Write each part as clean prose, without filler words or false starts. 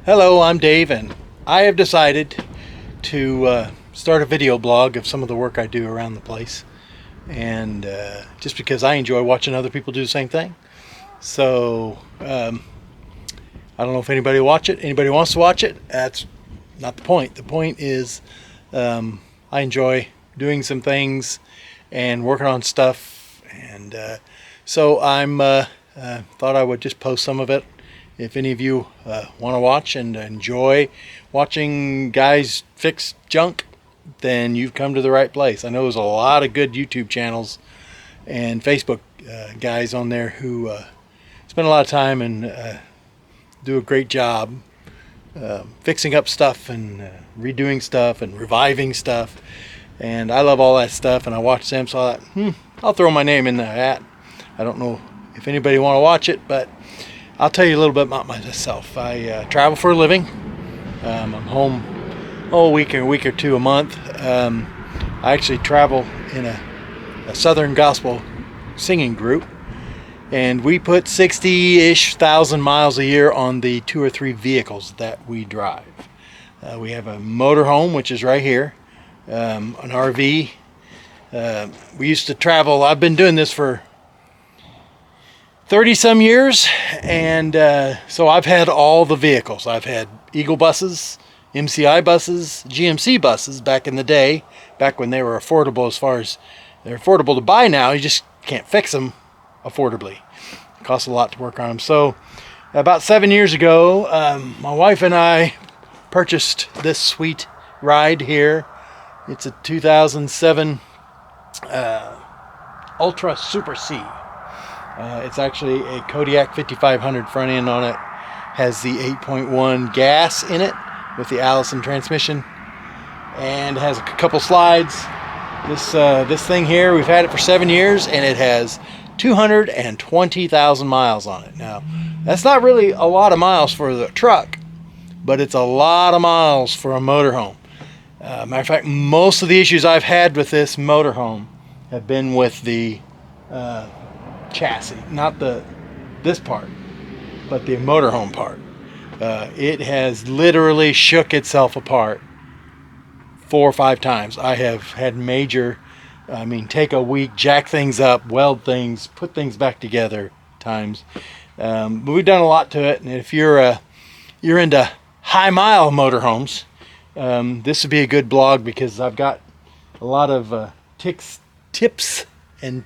Hello, I'm Dave, and I have decided to start a video blog of some of the work I do around the place, and just because I enjoy watching other people do the same thing. So I don't know if anybody wants to watch it. That's not the point. The point is I enjoy doing some things and working on stuff, and so I'm thought I would just post some of it. If any of you want to watch and enjoy watching guys fix junk, then you've come to the right place. I know there's a lot of good YouTube channels and Facebook guys on there who spend a lot of time and do a great job fixing up stuff and redoing stuff and reviving stuff. And I love all that stuff, and I watch them, so I thought, I'll throw my name in the hat. I don't know if anybody want to watch it, but I'll tell you a little bit about myself. I travel for a living. I'm home a week or two a month. I actually travel in a Southern gospel singing group, and we put 60-ish thousand miles a year on the 2 or 3 vehicles that we drive. We have a motorhome, which is right here, an RV. We used to travel. I've been doing this for 30 some years, and so I've had all the vehicles. I've had Eagle buses, MCI buses, GMC buses back in the day, back when they were affordable. As far as they're affordable to buy now, you just can't fix them affordably. It costs a lot to work on them. So about 7 years ago, my wife and I purchased this sweet ride here. It's a 2007 Ultra Super C. It's actually a Kodiak 5500 front end on it. Has the 8.1 gas in it with the Allison transmission, and has a couple slides. This thing here, we've had it for 7 years, and it has 220,000 miles on it. Now, that's not really a lot of miles for the truck, but it's a lot of miles for a motorhome. Matter of fact, most of the issues I've had with this motorhome have been with the chassis, not this part, but the motorhome part. It has literally shook itself apart 4 or 5 times. I have had major, take a week, jack things up, weld things, put things back together times. But we've done a lot to it, and if you're into high mile motorhomes, this would be a good blog, because I've got a lot of tips and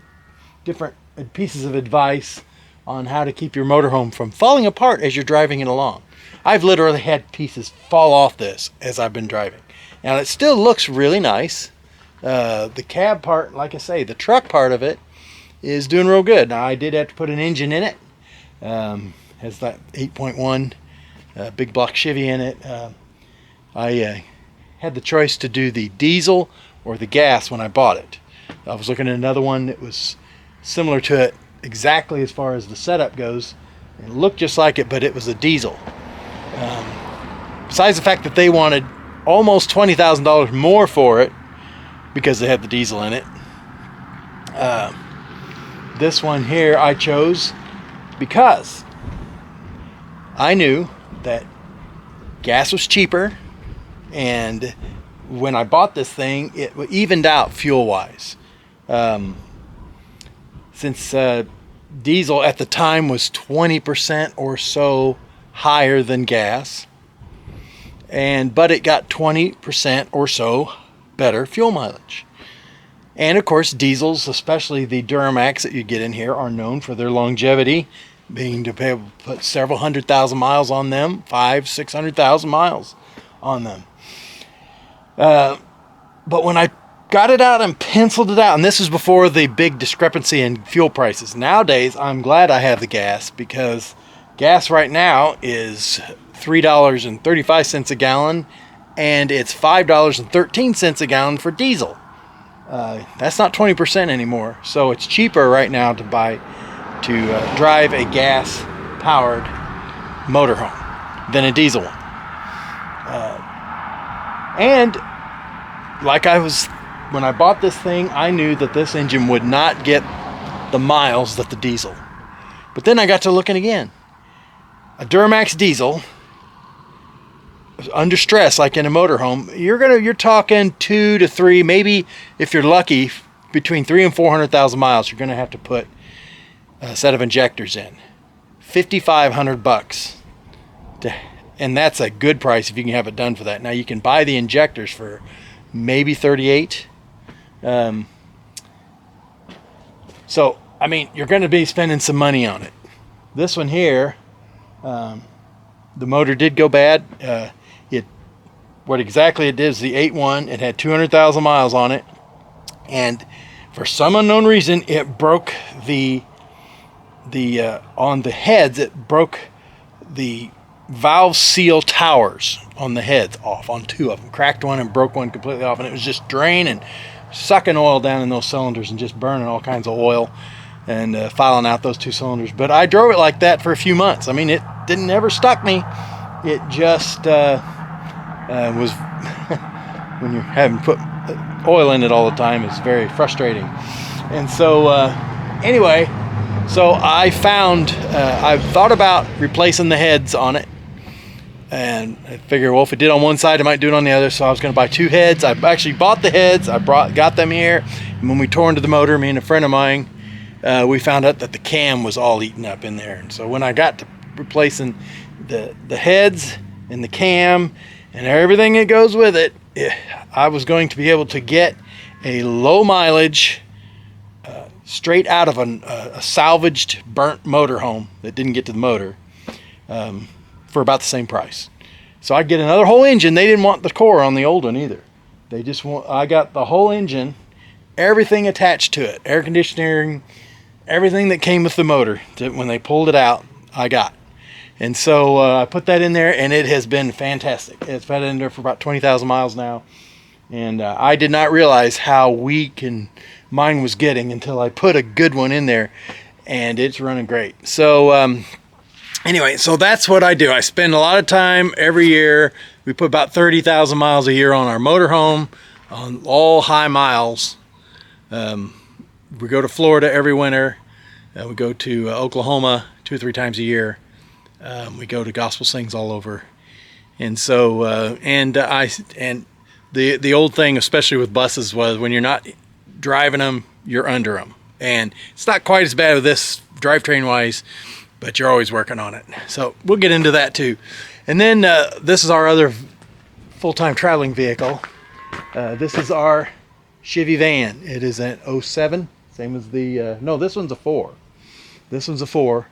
different pieces of advice on how to keep your motorhome from falling apart as you're driving it along. I've literally had pieces fall off this as I've been driving. Now, it still looks really nice. The cab part, like I say, the truck part of it is doing real good. Now, I did have to put an engine in it. Has that 8.1 big block Chevy in it. I had the choice to do the diesel or the gas when I bought it. I was looking at another one that was similar to it exactly as far as the setup goes. It looked just like it, but it was a diesel. Besides the fact that they wanted almost $20,000 more for it because they had the diesel in it. This one here I chose because I knew that gas was cheaper, and when I bought this thing, it evened out fuel-wise. Since diesel at the time was 20% or so higher than gas, but it got 20% or so better fuel mileage. And of course, diesels, especially the Duramax that you get in here, are known for their longevity, being to be able to put several 100,000 miles on them, 500,000-600,000 miles on them. But when I got it out and penciled it out, and this is before the big discrepancy in fuel prices. Nowadays, I'm glad I have the gas, because gas right now is $3.35 a gallon, and it's $5.13 a gallon for diesel. That's not 20% anymore, so it's cheaper right now to drive a gas-powered motorhome than a diesel one. And like when I bought this thing, I knew that this engine would not get the miles that the diesel. But then I got to looking again. A Duramax diesel under stress, like in a motorhome, you're talking 2 to 3, maybe if you're lucky, between 300 and 400,000 miles. You're gonna have to put a set of injectors in. $5,500, and that's a good price if you can have it done for that. Now you can buy the injectors for maybe $38. So I mean, you're going to be spending some money on it. This one here, the motor did go bad. What exactly it did is the 8.1. It had 200,000 miles on it, and for some unknown reason, it broke on the heads. It broke the valve seal towers on the heads off, on 2 of them. Cracked one and broke one completely off, and it was just draining, sucking oil down in those cylinders and just burning all kinds of oil and filing out those 2 cylinders. But I drove it like that for a few months. I mean, it didn't ever stuck me. It just was when you're having put oil in it all the time, it's very frustrating. And so anyway, so I thought about replacing the heads on it, and I figured, well, if it did on one side, I might do it on the other. So I was going to buy 2 heads. I actually bought the heads. Got them here, and when we tore into the motor, me and a friend of mine, we found out that the cam was all eaten up in there. And so when I got to replacing the heads and the cam and everything that goes with it, I was going to be able to get a low mileage, straight out of a salvaged, burnt motorhome that didn't get to the motor, for about the same price. So I'd get another whole engine. They didn't want the core on the old one either. I got the whole engine, everything attached to it, air conditioning, everything that came with the motor. When they pulled it out, I got. And so I put that in there, and it has been fantastic. It's been in there for about 20,000 miles now, and I did not realize how weak mine was getting until I put a good one in there, and it's running great. So anyway, so that's what I do. I spend a lot of time every year. We put about 30,000 miles a year on our motorhome, on all high miles. We go to Florida every winter. We go to Oklahoma 2 or 3 times a year. We go to gospel sings all over. And so and the old thing, especially with buses, was when you're not driving them, you're under them. And it's not quite as bad with this drivetrain wise, but you're always working on it. So we'll get into that too. And then this is our other full-time traveling vehicle. This is our Chevy van. It is an 07, same as the no, this one's a 4. This one's a 4.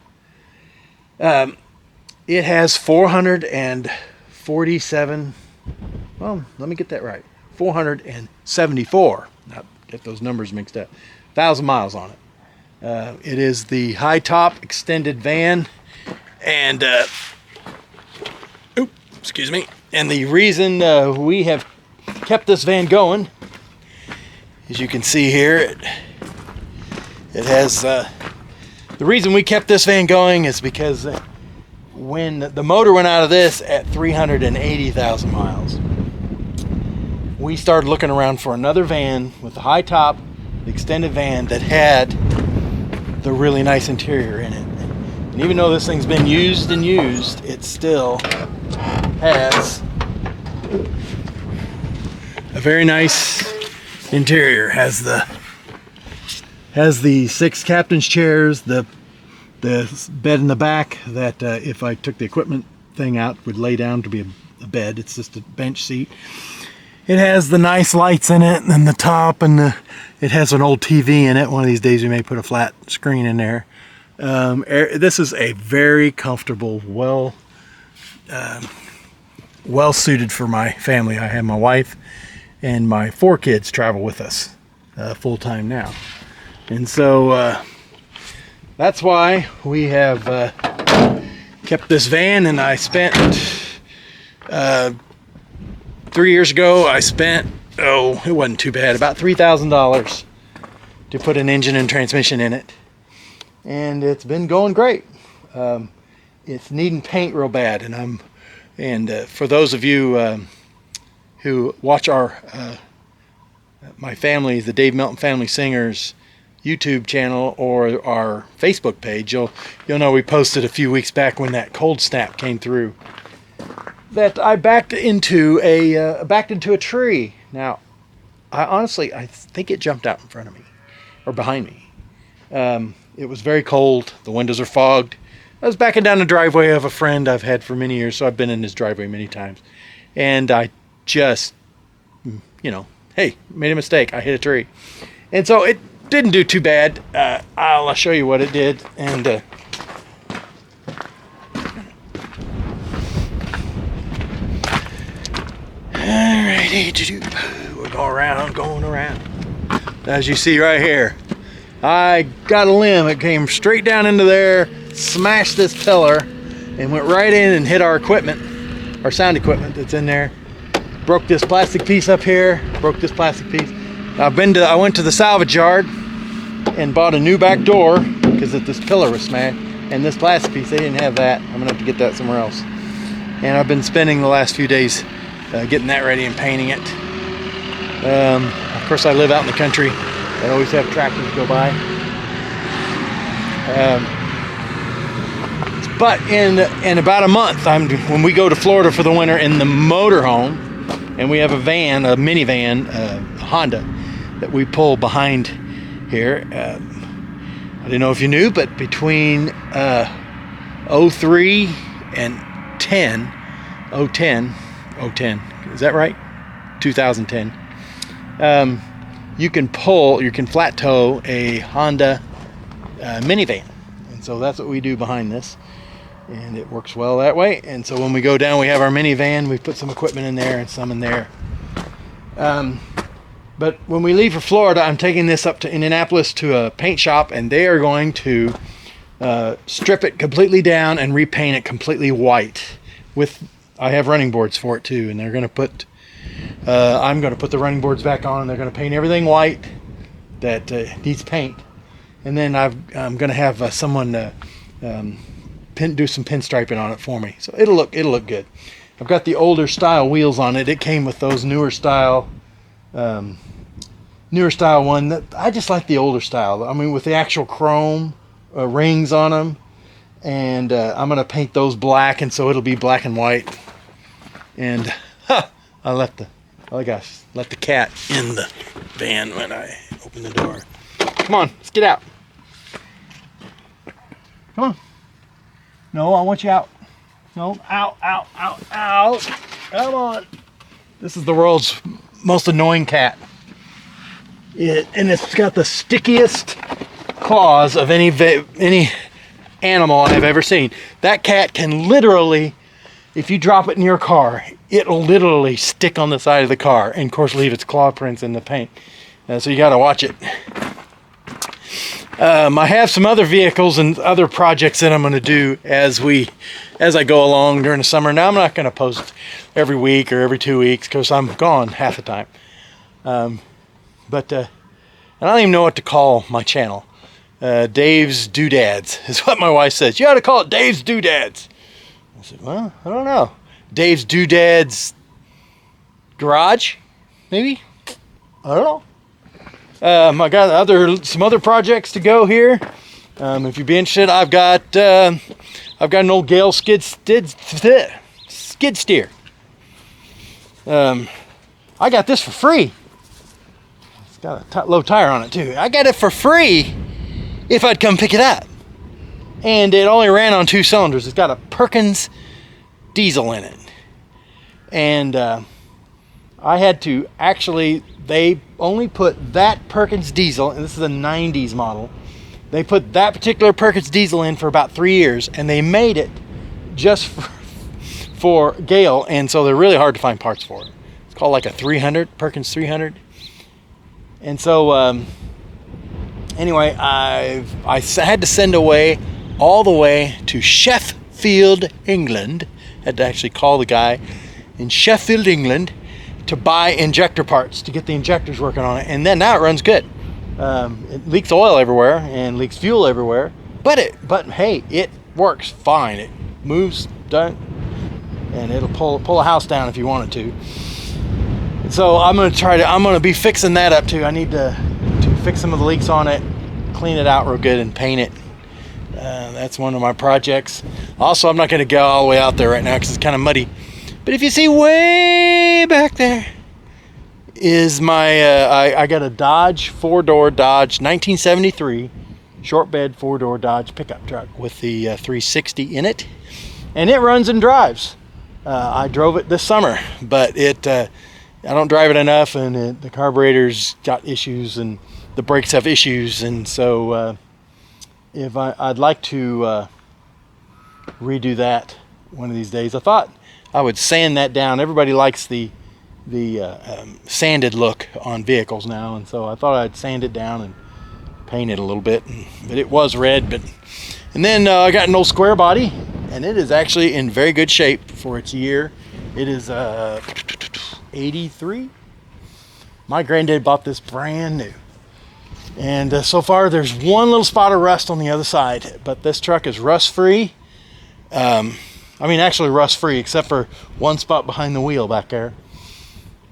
It has 447, well, let me get that right, 474, not get those numbers mixed up, 1,000 miles on it. It is the high top extended van, and excuse me, and the reason we have kept this van going, as you can see here, it has the reason we kept this van going is because when the motor went out of this at 380,000 miles, we started looking around for another van with a high top extended van that had the really nice interior in it. And even though this thing's been used and used, it still has a very nice interior. Has the 6 captain's chairs, the bed in the back that if I took the equipment thing out would lay down to be a bed. It's just a bench seat. It has the nice lights in it, and the top, and it has an old TV in it. One of these days we may put a flat screen in there. This is a very comfortable, well suited for my family. I have my wife and my 4 kids travel with us full time now, and so that's why we have kept this van. And I spent 3 years ago, I spent, it wasn't too bad, about $3,000 to put an engine and transmission in it. And it's been going great. It's needing paint real bad. And for those of you who watch my family, the Dave Melton Family Singers YouTube channel or our Facebook page, you'll know we posted a few weeks back when that cold snap came through. that I backed into a tree. Now, I think it jumped out in front of me or behind me. It was very cold. The windows are fogged. I was backing down the driveway of a friend I've had for many years, so I've been in his driveway many times. And I just, hey, made a mistake. I hit a tree. And so it didn't do too bad. I'll show you what it did. And alrighty, we're going around. As you see right here, I got a limb. It came straight down into there, smashed this pillar, and went right in and hit our equipment, our sound equipment that's in there. Broke this plastic piece up here. Broke this plastic piece. I went to the salvage yard and bought a new back door because this pillar was smashed, and this plastic piece, they didn't have that. I'm gonna have to get that somewhere else. And I've been spending the last few days getting that ready and painting it. Of course, I live out in the country. I always have tractors go by. But in about a month, when we go to Florida for the winter in the motorhome, and we have a van, a minivan, a Honda, that we pull behind here. I didn't know if you knew, but between 03 and 10, is that right? 2010. You can flat tow a Honda minivan. And so that's what we do behind this. And it works well that way. And so when we go down, we have our minivan. We put some equipment in there and some in there. But when we leave for Florida, I'm taking this up to Indianapolis to a paint shop, and they are going to strip it completely down and repaint it completely white. I have running boards for it too, and they're going to put. I'm going to put the running boards back on, and they're going to paint everything white that needs paint. And then I'm going to have someone do some pinstriping on it for me, so it'll look good. I've got the older style wheels on it. It came with those newer style one. That I just like the older style. I mean, with the actual chrome rings on them, and I'm going to paint those black, and so it'll be black and white. And I let the cat in the van when I open the door. Come on, let's get out. Come on. No, I want you out. No, out. Come on. This is the world's most annoying cat. And it's got the stickiest claws of any animal I've ever seen. That cat can literally, if you drop it in your car, it'll literally stick on the side of the car and, of course, leave its claw prints in the paint. So you got to watch it. I have some other vehicles and other projects that I'm going to do as I go along during the summer. Now, I'm not going to post every week or every 2 weeks because I'm gone half the time. But I don't even know what to call my channel. Dave's Doodads is what my wife says. You ought to call it Dave's Doodads. I said, well, I don't know. Dave's Doodads Garage, maybe? I don't know. I got some other projects to go here. If you'd be interested, I've got an old Gale skid steer. I got this for free. It's got a low tire on it too. I got it for free if I'd come pick it up. And it only ran on 2 cylinders. It's got a Perkins diesel in it. And I had to they only put that Perkins diesel, and this is a 90s model. They put that particular Perkins diesel in for about 3 years, and they made it just for Gale, and so they're really hard to find parts for it. It's called like a 300, Perkins 300. And so, anyway, I had to send away all the way to Sheffield, England. Had to actually call the guy in Sheffield, England, to buy injector parts to get the injectors working on it, and then now it runs good. It leaks oil everywhere and leaks fuel everywhere, but hey, it works fine. It moves, and it'll pull a house down if you want it to. And so I'm gonna be fixing that up too. I need to fix some of the leaks on it, clean it out real good, and paint it. That's one of my projects. Also, I'm not going to go all the way out there right now because it's kind of muddy. But if you see way back there is my, I got a Dodge, 4-door Dodge, 1973, short bed 4-door Dodge pickup truck with the 360 in it. And it runs and drives. I drove it this summer, but I don't drive it enough, and the carburetor's got issues and the brakes have issues, and so I'd like to redo that one of these days. I thought I would sand that down. Everybody likes the sanded look on vehicles now, and so I thought I'd sand it down and paint it a little bit. But it was red. And then I got an old square body, and it is actually in very good shape for its year. It is 83. My granddad bought this brand new. And so far there's one little spot of rust on the other side, but this truck is rust free. Actually rust free, except for one spot behind the wheel back there.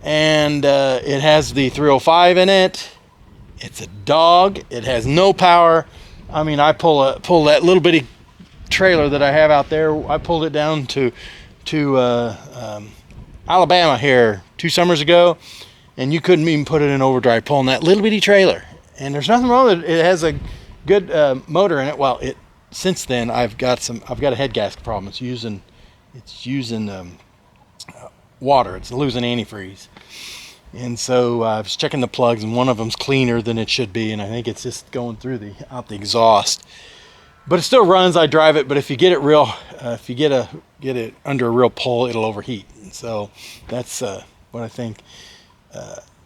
And it has the 305 in it. It's a dog. It has no power. I pull that little bitty trailer that I have out there. I pulled it down to Alabama here 2 summers ago, and you couldn't even put it in overdrive pulling that little bitty trailer. And there's nothing wrong with it. It has a good motor in it. Well, since then I've got a head gasket problem. It's using water. It's losing antifreeze. And so I was checking the plugs, and one of them's cleaner than it should be, and I think it's just going through out the exhaust. But it still runs. I drive it, but if you get it get it under a real pull, it'll overheat. And so that's what I think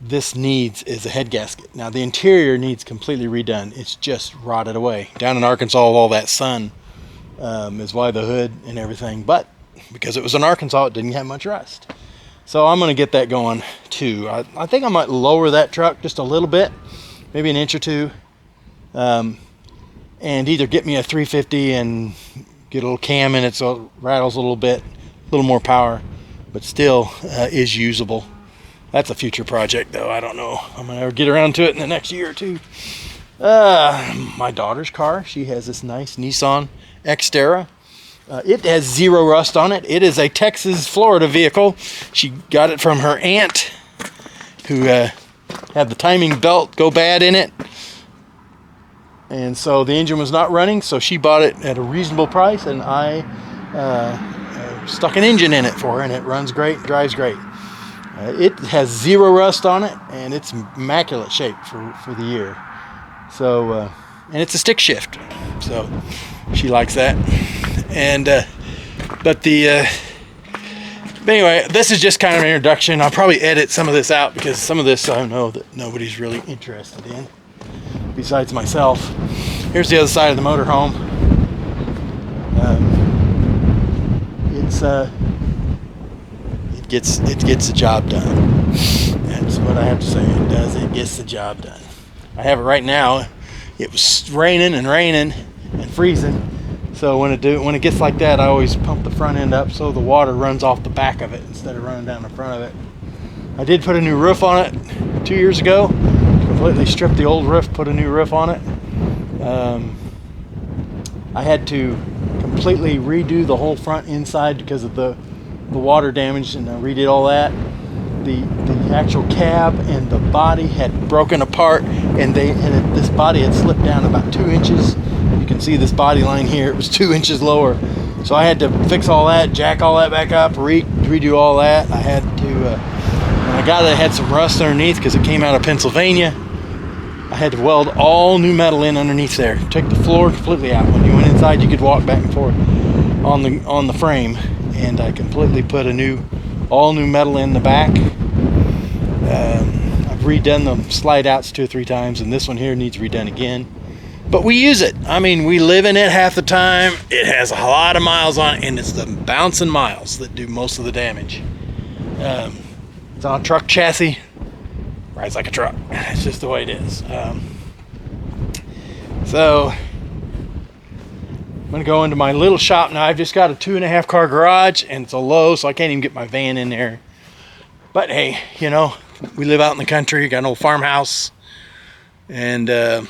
this needs is a head gasket. Now the interior needs completely redone. It's just rotted away. Down in Arkansas, all that sun is why the hood and everything. But because it was in Arkansas, it didn't have much rust. So I'm going to get that going too. I think I might lower that truck just a little bit, maybe an inch or two, and either get me a 350 and get a little cam in it so it rattles a little bit, a little more power, but still is usable. That's a future project, though. I don't know. I'm going to ever get around to it in the next year or two. My daughter's car, she has this nice Nissan Xterra. It has zero rust on it. It is a Texas, Florida vehicle. She got it from her aunt, who had the timing belt go bad in it. And so the engine was not running, so she bought it at a reasonable price, and I stuck an engine in it for her, and it runs great, drives great. It has zero rust on it, and it's immaculate shape for the year. So, and it's a stick shift, so she likes that. And but anyway, this is just kind of an introduction. I'll probably edit some of this out because some of this I know that nobody's really interested in besides myself. Here's the other side of the motorhome. It gets the job done. That's what I have to say. It does. It gets the job done. I have it right now. It was raining and freezing. So when it gets like that, I always pump the front end up so the water runs off the back of it instead of running down the front of it. I did put a new roof on it 2 years ago. Completely stripped the old roof, put a new roof on it. I had to completely redo the whole front inside because of the water damage, and I redid all that. The actual cab and the body had broken apart, and this body had slipped down about 2 inches. You can see this body line here. It was 2 inches lower, so I had to fix all that, jack all that back up, redo all that. I had to. When I got it, it had some rust underneath because it came out of Pennsylvania. I had to weld all new metal in underneath there. Take the floor completely out. When you went inside, you could walk back and forth on the frame, and I completely put all new metal in the back. I've redone the slide outs 2 or 3 times, and this one here needs redone again. But we use it. We live in it half the time. It has a lot of miles on it, and it's the bouncing miles that do most of the damage. It's on a truck chassis. Rides like a truck. It's just the way it is. So I'm going to go into my little shop now. I've just got a 2.5 car garage, and it's a low, so I can't even get my van in there. But hey, we live out in the country, got an old farmhouse, and that's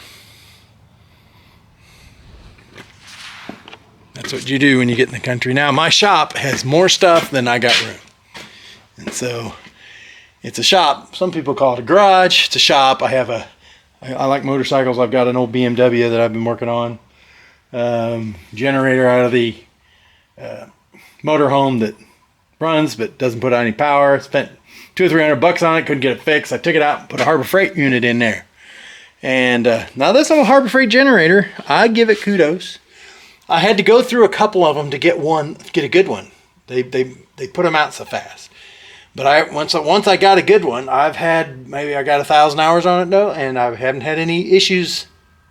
what you do when you get in the country. Now, my shop has more stuff than I got room. And so it's a shop. Some people call it a garage. It's a shop. I like motorcycles. I've got an old BMW that I've been working on. Generator out of the motorhome that runs but doesn't put out any power. Spent $200 or $300 on it. Couldn't get it fixed. I took it out and put a Harbor Freight unit in there. And now this is a Harbor Freight generator. I give it kudos. I had to go through a couple of them to get a good one. They put them out so fast. But once I got a good one, I got 1,000 hours on it though, and I haven't had any issues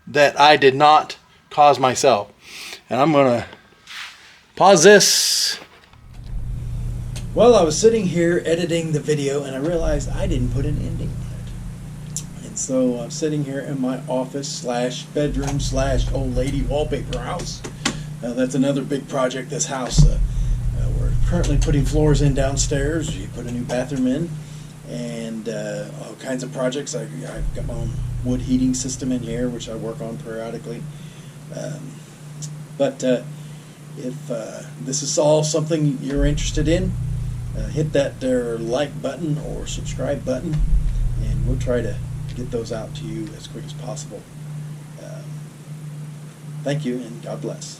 that I did not cause myself. And I'm gonna pause this. Well, I was sitting here editing the video and I realized I didn't put an ending on it. And so I'm sitting here in my office / bedroom / old lady wallpaper house. That's another big project, this house. We're currently putting floors in downstairs. You put a new bathroom in, and all kinds of projects. I've got my own wood heating system in here, which I work on periodically. But if this is all something you're interested in, hit that there like button or subscribe button, and we'll try to get those out to you as quick as possible. Thank you, and God bless.